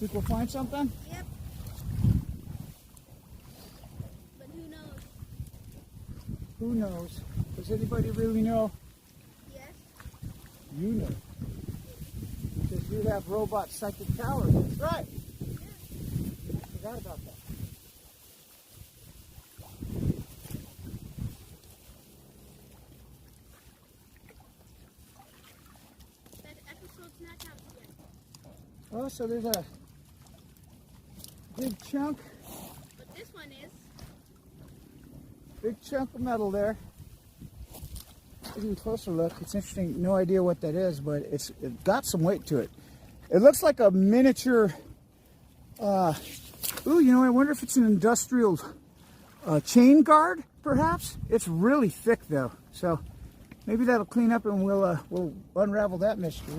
Think we'll find something? Yep. But who knows? Who knows? Does anybody really know? Yes. You know. Because you have robot psychic powers. That's right. I forgot about that. That episode's not out yet. Oh, so there's a big chunk But this one is. Big chunk of metal there. Taking a closer look, it's interesting. No idea what that is, but it got some weight to it. It looks like a miniature. Ooh, you know, I wonder if it's an industrial chain guard, perhaps. It's really thick though, so maybe that'll clean up and we'll unravel that mystery.